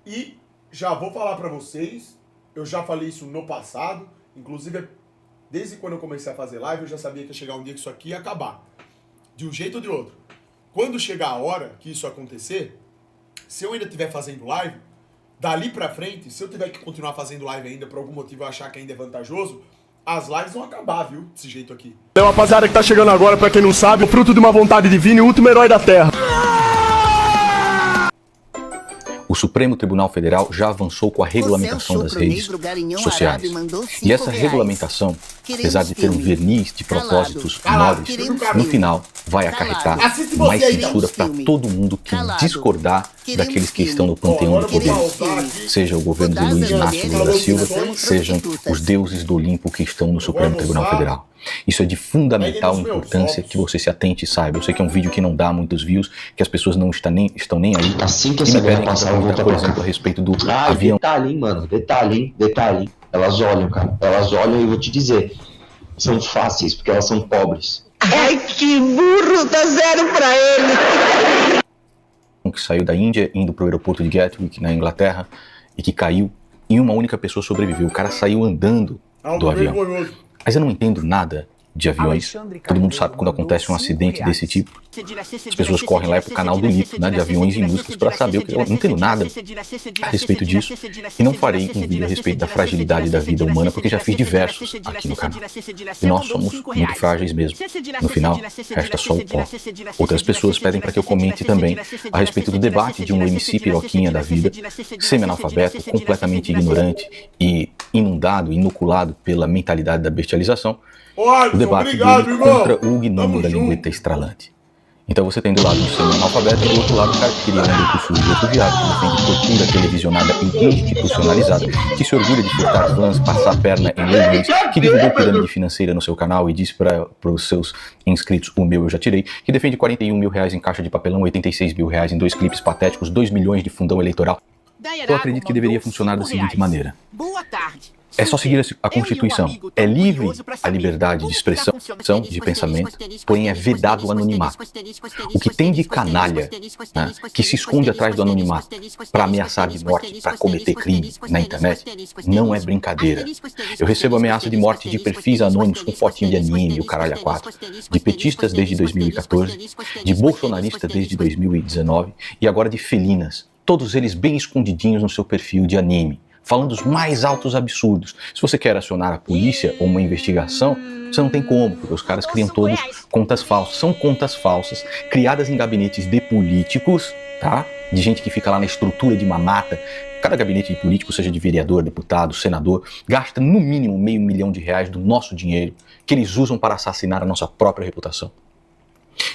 E já vou falar pra vocês, eu já falei isso no passado, inclusive desde quando eu comecei a fazer live, eu já sabia que ia chegar um dia que isso aqui ia acabar. De um jeito ou de outro. Quando chegar a hora que isso acontecer, se eu ainda estiver fazendo live, dali pra frente, se eu tiver que continuar fazendo live ainda, por algum motivo eu achar que ainda é vantajoso, as lives vão acabar, viu? Desse jeito aqui. Então, rapaziada que tá chegando agora, pra quem não sabe, o fruto de uma vontade divina e o último herói da Terra. O Supremo Tribunal Federal já avançou com a regulamentação das redes sociais. E essa regulamentação, apesar de ter um verniz de propósitos nobres, no final vai acarretar mais censura para todo mundo que discordar daqueles que estão no panteão do poder. Seja o governo de Luiz Inácio Lula da Silva, sejam os deuses do Olimpo que estão no Supremo Tribunal Federal. Isso é de fundamental importância que você se atente e saiba. Eu sei que é um vídeo que não dá muitos views, que as pessoas não estão nem aí. Assim que essa guerra passar, eu vou por exemplo, a respeito do avião. Detalhe, hein, mano. Detalhe. Elas olham, cara. Elas olham e eu vou te dizer. São fáceis, porque elas são pobres. Ai, que burro! Dá 0 pra ele! Que saiu da Índia, indo pro aeroporto de Gatwick, na Inglaterra, e que caiu, e uma única pessoa sobreviveu. O cara saiu andando do avião. Mas eu não entendo nada de aviões. Todo mundo sabe quando acontece um acidente desse tipo. As pessoas correm lá pro canal do Lito, né, de aviões e músicas, para saber o que. Eu não entendo nada a respeito disso. E não farei um vídeo a respeito da fragilidade da vida humana, porque já fiz diversos aqui no canal. E nós somos muito frágeis mesmo. No final, resta só o pó. Outras pessoas pedem para que eu comente também a respeito do debate de um MC piroquinha da vida, semi-analfabeto, completamente ignorante e inundado, inoculado pela mentalidade da bestialização. O debate dele contra o gnomo da lingueta estralante. Então você tem do lado um semi-analfabeto e do outro lado o cara que queria andar com o refugiado, que defende tortura televisionada e institucionalizada, que se orgulha de furtar vans, passar a perna em leilões, que divulgou pirâmide financeira no seu canal e disse para os seus inscritos, o meu eu já tirei, que defende 41 mil reais em caixa de papelão, 86 mil reais em 2 clipes patéticos, 2 milhões de fundão eleitoral. Eu acredito que deveria funcionar da seguinte maneira. Boa tarde. É só seguir a Constituição. É livre a liberdade de expressão, de pensamento, porém é vedado o anonimato. O que tem de canalha, né, que se esconde atrás do anonimato para ameaçar de morte, para cometer crime na internet, não é brincadeira. Eu recebo ameaça de morte de perfis anônimos com fotinho de anime, o caralho a 4, de petistas desde 2014, de bolsonaristas desde 2019 e agora de felinas, todos eles bem escondidinhos no seu perfil de anime, falando os mais altos absurdos. Se você quer acionar a polícia ou uma investigação, você não tem como, porque os caras criam todos contas falsas. São contas falsas, criadas em gabinetes de políticos, tá? De gente que fica lá na estrutura de uma mata. Cada gabinete de político, seja de vereador, deputado, senador, gasta no mínimo R$500 milhão do nosso dinheiro, que eles usam para assassinar a nossa própria reputação.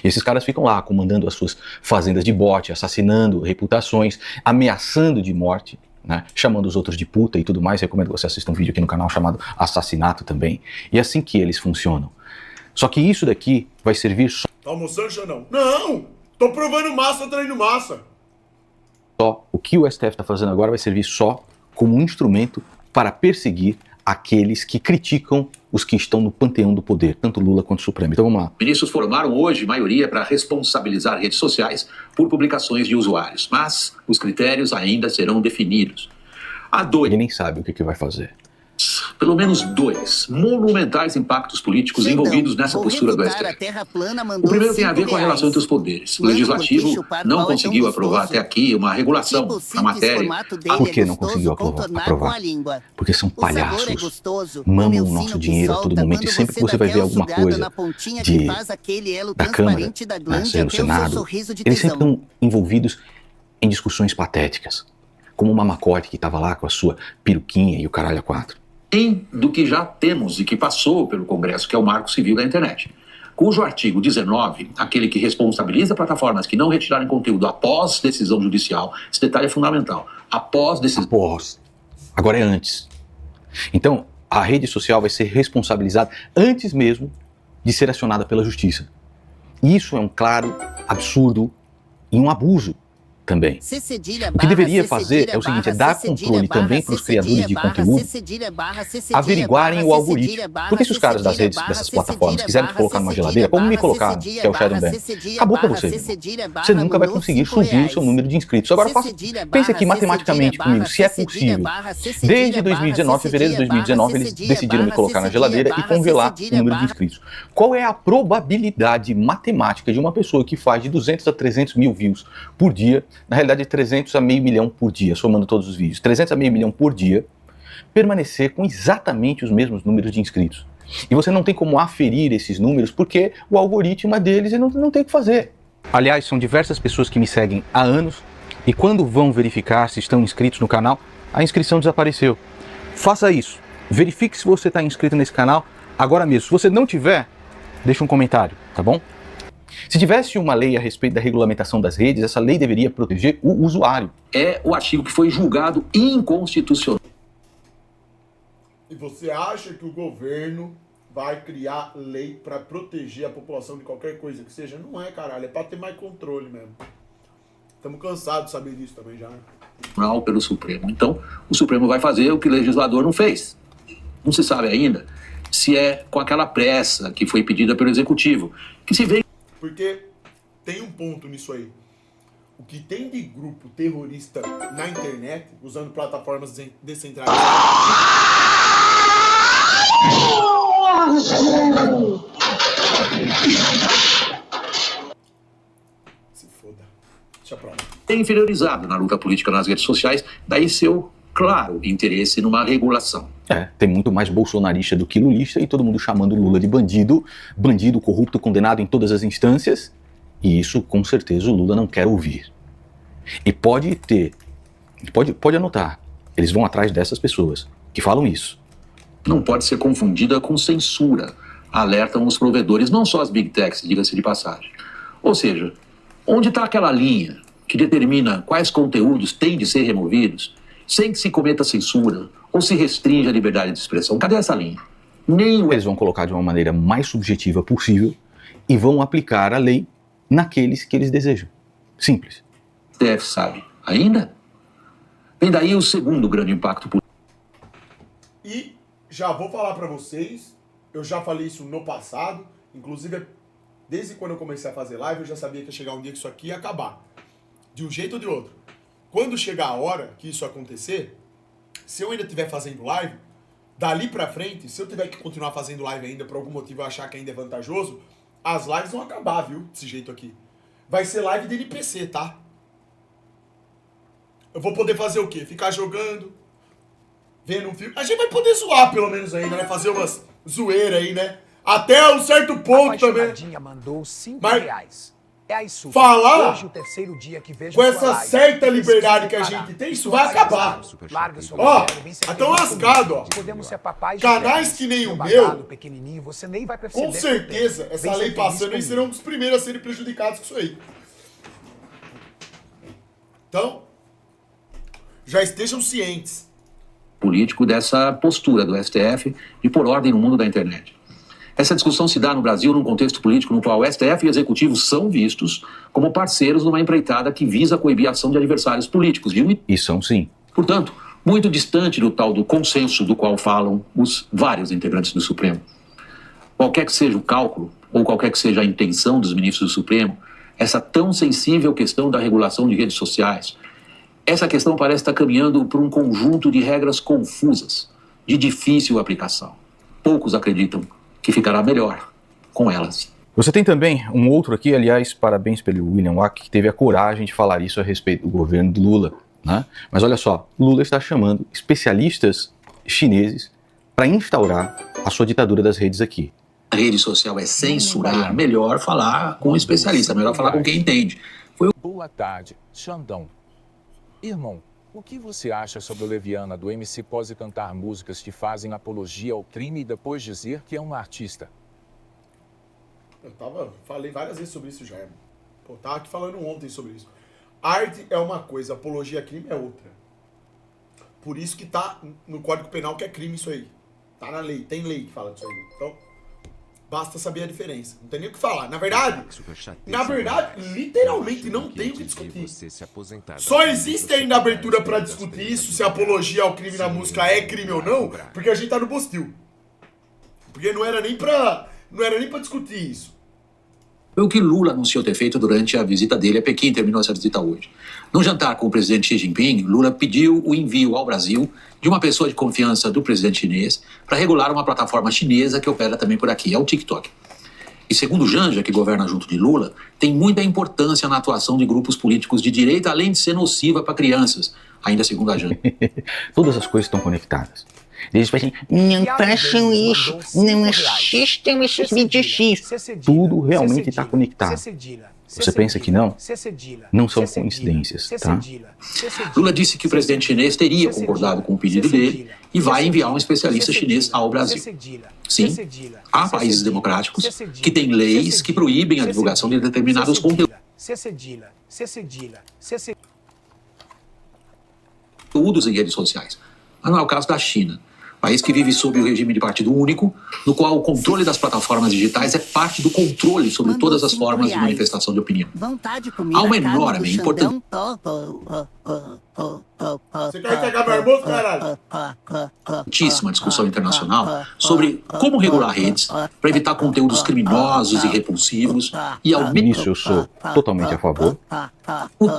E esses caras ficam lá comandando as suas fazendas de bote, assassinando reputações, ameaçando de morte, né, chamando os outros de puta e tudo mais. Recomendo que você assista um vídeo aqui no canal chamado Assassinato também. E é assim que eles funcionam. Só que isso daqui vai servir só... Tá almoçando, Xandão? Não! Tô provando massa, traindo massa. O que o STF está fazendo agora vai servir só como um instrumento para perseguir aqueles que criticam os que estão no panteão do poder, tanto Lula quanto o Supremo. Então vamos lá. Ministros formaram hoje maioria para responsabilizar redes sociais por publicações de usuários, mas os critérios ainda serão definidos. Há Ele nem sabe o que vai fazer. Pelo menos 2 monumentais impactos políticos envolvidos nessa postura do STF. O primeiro tem a ver com a relação entre os poderes. O Legislativo não conseguiu aprovar até aqui uma regulação na matéria. Por que não conseguiu aprovar? Porque são palhaços, mamam o nosso dinheiro a todo momento, e sempre que você vai ver alguma coisa da Câmara, né, seja no Senado, eles sempre estão envolvidos em discussões patéticas, como o Mamacote que estava lá com a sua peruquinha e o caralho a 4. Tem do que já temos e que passou pelo Congresso, que é o Marco Civil da Internet, cujo artigo 19, aquele que responsabiliza plataformas que não retirarem conteúdo após decisão judicial, esse detalhe é fundamental, após decisão... Após. Agora é antes. Então, a rede social vai ser responsabilizada antes mesmo de ser acionada pela justiça. E isso é um claro absurdo e um abuso também. O que deveria fazer é o seguinte, é dar controle também para os criadores de conteúdo averiguarem o algoritmo. Porque se os caras das redes, dessas plataformas, quiserem te colocar numa geladeira, como me colocaram, que é o Shadow Ban, acabou pra você. Você nunca vai conseguir subir o seu número de inscritos. Agora, pense aqui matematicamente comigo, se é possível. Desde 2019, fevereiro de 2019, eles decidiram me colocar na geladeira e congelar o número de inscritos. Qual é a probabilidade matemática de uma pessoa que faz de 200 a 300 mil views por dia, na realidade de 300 a meio milhão por dia, somando todos os vídeos, 300 a meio milhão por dia, permanecer com exatamente os mesmos números de inscritos? E você não tem como aferir esses números porque o algoritmo é deles e não tem o que fazer. Aliás, são diversas pessoas que me seguem há anos e quando vão verificar se estão inscritos no canal, a inscrição desapareceu. Faça isso. Verifique se você está inscrito nesse canal agora mesmo. Se você não tiver, deixa um comentário, tá bom? Se tivesse uma lei a respeito da regulamentação das redes, essa lei deveria proteger o usuário. É o artigo que foi julgado inconstitucional. E você acha que o governo vai criar lei para proteger a população de qualquer coisa que seja? Não é, caralho. É para ter mais controle mesmo. Estamos cansados de saber disso também já, né? Pelo Supremo. Então, o Supremo vai fazer o que o legislador não fez. Não se sabe ainda se é com aquela pressa que foi pedida pelo Executivo, que se vê... Porque tem um ponto nisso aí. O que tem de grupo terrorista na internet, usando plataformas descentralizadas... Se foda. Deixa pra lá. É inferiorizado na luta política nas redes sociais, daí seu claro interesse numa regulação. Tem muito mais bolsonarista do que lulista e todo mundo chamando Lula de bandido, bandido, corrupto, condenado em todas as instâncias. E isso, com certeza, o Lula não quer ouvir. E pode anotar, eles vão atrás dessas pessoas que falam isso. Não pode ser confundida com censura, alertam os provedores, não só as big techs, diga-se de passagem. Ou seja, onde está aquela linha que determina quais conteúdos têm de ser removidos, sem que se cometa censura ou se restrinja a liberdade de expressão? Cadê essa linha? Eles vão colocar de uma maneira mais subjetiva possível e vão aplicar a lei naqueles que eles desejam. Simples. O STF sabe ainda? Vem daí o segundo grande impacto político. E já vou falar pra vocês, eu já falei isso no passado, inclusive desde quando eu comecei a fazer live eu já sabia que ia chegar um dia que isso aqui ia acabar. De um jeito ou de outro. Quando chegar a hora que isso acontecer, se eu ainda estiver fazendo live, dali pra frente, se eu tiver que continuar fazendo live ainda, por algum motivo eu achar que ainda é vantajoso, as lives vão acabar, viu? Desse jeito aqui. Vai ser live de NPC, tá? Eu vou poder fazer o quê? Ficar jogando, vendo um filme. A gente vai poder zoar pelo menos ainda, né? Fazer umas zoeiras aí, né? Até um certo ponto também. Mandou R$5. Mas é a Issu. falar Hoje, o terceiro dia que vejo com essa certa liberdade que a gente tem, isso vai acabar. Larga sua Ó, mulher, vem ser tão feliz lascado, comigo. ó. Podemos ser papais Canais de que nem o babado, meu, pequenininho, você nem vai com perceber certeza, que essa vem ser lei feliz passando aí comigo. serão os primeiros a serem prejudicados com isso aí. Então, já estejam cientes. Político dessa postura do STF de pôr ordem no mundo da internet. Essa discussão se dá no Brasil num contexto político no qual o STF e o Executivo são vistos como parceiros numa empreitada que visa coibir a ação de adversários políticos, viu? E são sim. Portanto, muito distante do tal do consenso do qual falam os vários integrantes do Supremo. Qualquer que seja o cálculo, ou qualquer que seja a intenção dos ministros do Supremo, essa tão sensível questão da regulação de redes sociais, essa questão parece estar caminhando por um conjunto de regras confusas, de difícil aplicação. Poucos acreditam que ficará melhor com elas. Você tem também um outro aqui, aliás, parabéns pelo William Wack, que teve a coragem de falar isso a respeito do governo do Lula, né? Mas olha só, Lula está chamando especialistas chineses para instaurar a sua ditadura das redes aqui. A rede social é censurar, melhor falar com um especialista, melhor falar com quem entende. Boa tarde, Xandão. Irmão, o que você acha sobre o Leviana do MC Pose cantar músicas que fazem apologia ao crime e depois dizer que é um artista? Falei várias vezes sobre isso já, irmão. Pô, tava aqui falando ontem sobre isso. Arte é uma coisa, apologia a crime é outra. Por isso que tá no Código Penal que é crime isso aí. Tá na lei, tem lei que fala disso aí. Então, Basta saber a diferença. Não tem nem o que falar. Na verdade, literalmente não tem o que discutir. Só existe ainda abertura pra discutir isso, se a apologia ao crime na música é crime ou não, porque a gente tá no Bostil. Porque não era nem pra discutir isso. Foi o que Lula anunciou ter feito durante a visita dele a Pequim, terminou essa visita hoje. No jantar com o presidente Xi Jinping, Lula pediu o envio ao Brasil de uma pessoa de confiança do presidente chinês para regular uma plataforma chinesa que opera também por aqui, é o TikTok. E segundo Janja, que governa junto de Lula, tem muita importância na atuação de grupos políticos de direita, além de ser nociva para crianças, ainda segundo a Janja. Todas as coisas estão conectadas. Eles falam assim, não façam isso, não assistam esses vídeos X. Tudo realmente está conectado. Você pensa que não? Não são coincidências, tá? Lula disse que o presidente chinês teria concordado com o pedido dele e vai enviar um especialista chinês ao Brasil. Sim, há países democráticos que têm leis que proíbem a divulgação de determinados conteúdos em redes sociais. Mas não é o caso da China. País que vive sob o regime de partido único, no qual o controle das plataformas digitais é parte do controle sobre todas as formas de manifestação de opinião. Há uma enorme, importantíssima Você quer entregar meu almoço, caralho? discussão internacional sobre como regular redes para evitar conteúdos criminosos e repulsivos e, ao mesmo Nisso eu sou totalmente a favor.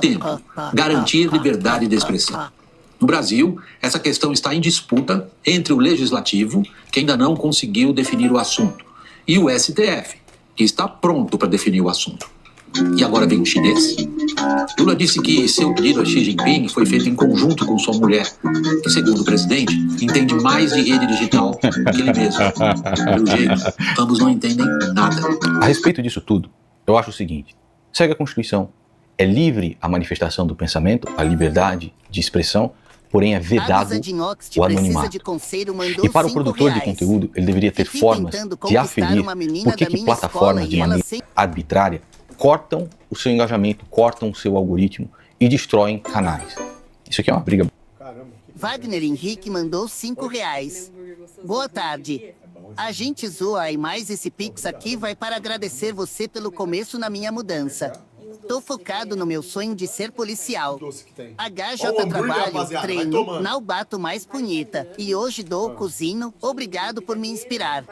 tempo, garantir liberdade de expressão. No Brasil, essa questão está em disputa entre o Legislativo, que ainda não conseguiu definir o assunto, e o STF, que está pronto para definir o assunto. E agora vem o chinês. Lula disse que seu pedido a Xi Jinping foi feito em conjunto com sua mulher, que, segundo o presidente, entende mais de rede digital que ele mesmo. Pelo jeito, ambos não entendem nada. A respeito disso tudo, eu acho o seguinte: segue a Constituição. É livre a manifestação do pensamento, a liberdade de expressão, porém é vedado o anonimato. E para o produtor de conteúdo, ele deveria ter formas de aferir por que plataformas de maneira arbitrária cortam o seu engajamento, cortam o seu algoritmo e destroem canais. Isso aqui é uma briga. Wagner Henrique mandou R$5. Boa tarde. A gente zoa e mais esse Pix aqui vai para agradecer você pelo começo na minha mudança. Tô focado no meu sonho de ser policial. HJ trabalho, treino, não bato mais punheta. E hoje dou o cozinho, obrigado por me inspirar.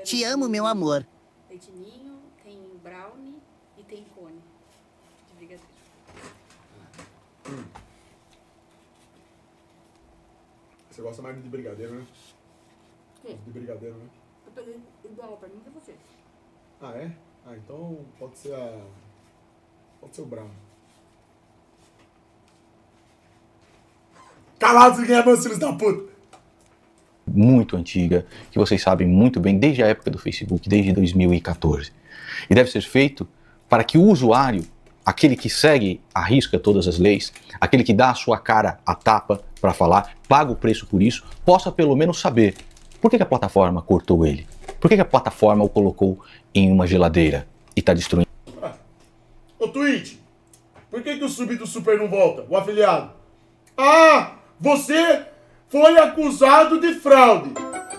Te amo, meu amor. Leitinho, tem brownie e tem cone de brigadeiro. Você gosta mais de brigadeiro, né? Que? De brigadeiro, né? Eu peguei igual, pergunta pra você. Ah, é? Ah, então pode ser a... Pode ser o Brown. Calado, você ganha meus filhos da puta! Muito antiga, que vocês sabem muito bem desde a época do Facebook, desde 2014. E deve ser feito para que o usuário, aquele que segue à risca todas as leis, aquele que dá a sua cara à tapa para falar, paga o preço por isso, possa pelo menos saber por que a plataforma cortou ele. Por que a plataforma o colocou em uma geladeira e está destruindo? Ô Twitch, por que o sub do Super não volta? O afiliado. Ah, você foi acusado de fraude.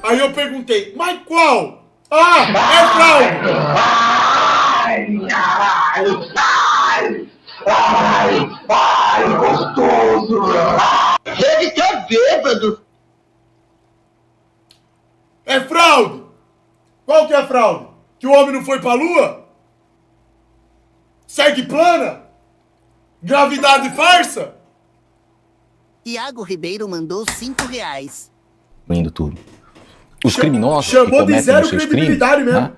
Aí eu perguntei, mas qual? Ah, é fraude! Ai, gostoso! Deve estar bêbado! É fraude! Qual que é a fraude? Que o homem não foi pra lua? Segue plana? Gravidade farsa? Iago Ribeiro mandou R$5. Indo tudo. Os criminosos que chamou de cometem zero os seus crimes, credibilidade mesmo. né?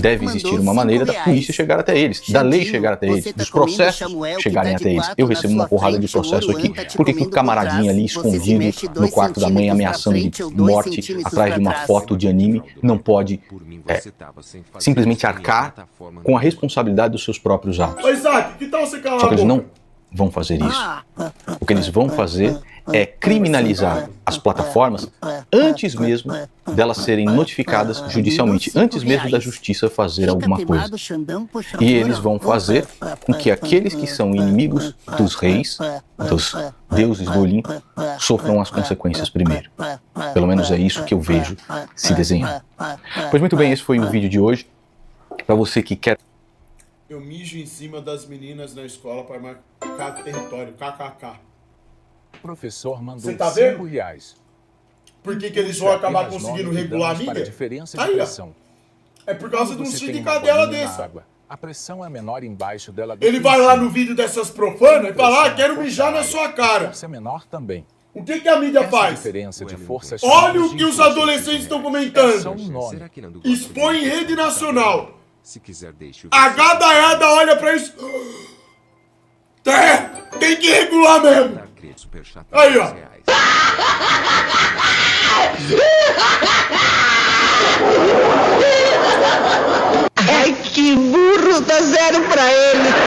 Deve existir uma maneira da polícia chegar até eles, da lei chegar até eles, dos processos chegarem até eles. Eu recebo uma porrada de processo aqui. Por que o camaradinha ali escondido no quarto da mãe, ameaçando de morte atrás de uma foto de anime, não pode simplesmente arcar com a responsabilidade dos seus próprios atos? Ô Isaac, que tal você calar Só que a eles boca? não vão fazer isso. O que eles vão fazer é criminalizar as plataformas antes mesmo delas serem notificadas judicialmente, antes mesmo da justiça fazer alguma coisa. E eles vão fazer com que aqueles que são inimigos dos reis, dos deuses do Olimpo, sofram as consequências primeiro. Pelo menos é isso que eu vejo se desenhar. Pois muito bem, esse foi o vídeo de hoje. Para você que quer... Eu mijo em cima das meninas na escola para marcar território, kkk. O professor mandou Você tá vendo? R$5. Por que eles vão acabar conseguindo regular a mídia? Diferença Aí, de ó. pressão. É por causa de um Você tem shit uma cadela bolinha na desse. água. A pressão é menor embaixo dela do Ele que vai em lá cima. no vídeo dessas profanas e fala, ah, quero Força mijar na área. sua cara. Força é menor também. O que a mídia Essa faz? diferença de força é Olha o chamada que de os adolescentes estão é só comentando. um nome. Expõe em rede nacional. Se quiser, deixe o A gadaiada olha pra isso. Tem que regular mesmo. Aí, ó. Ai, que burro, dá 0 pra ele.